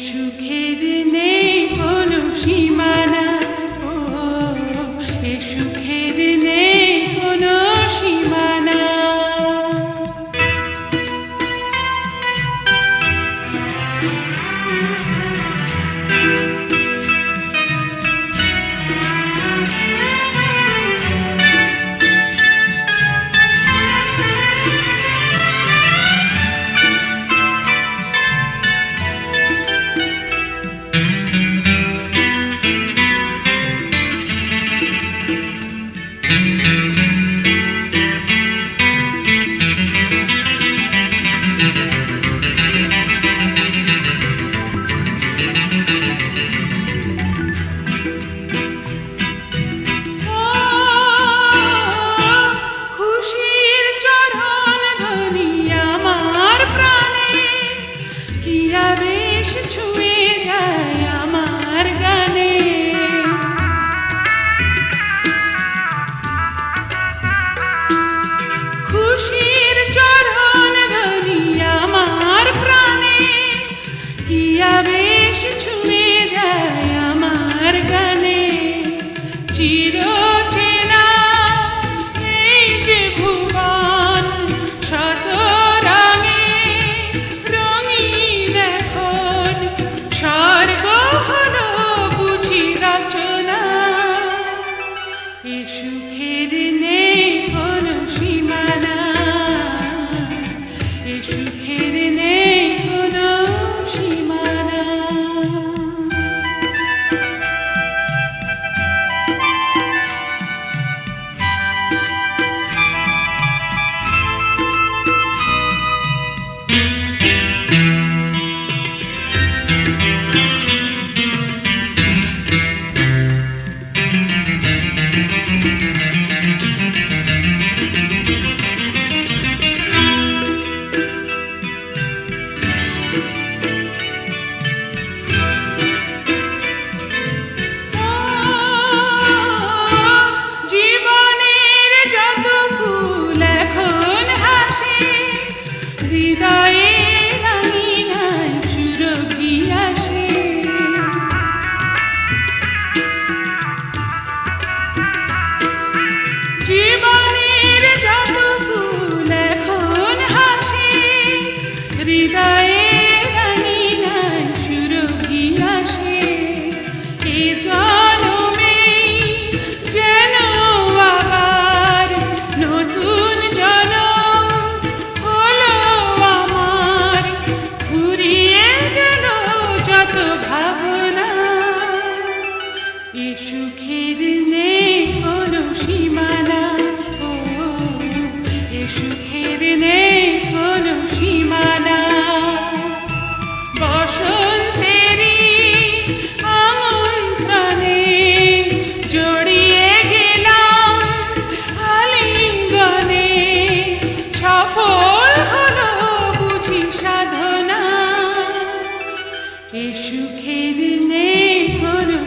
সুখের নেই কোনো সীমানা, ও এ সুখের নেই কোনো সীমানা। জীবনের যত ফুল এখন হাসে, হৃদয়ে রাঙি নাই সুরভি আসে। এ জনমে যেন আবার নতুন জনম হলো আমার, ফুরিয়ে গেল যত ভাবনা। এ সুখের নেই কোনো সীমানা, ও এ সুখের নেই কোনো সীমানা। বসন্তেরই আমন্ত্রণে জড়িয়ে গেলাম আলিঙ্গনে, সফল হলো বুঝি সাধনা। এ সুখের নেই কোনো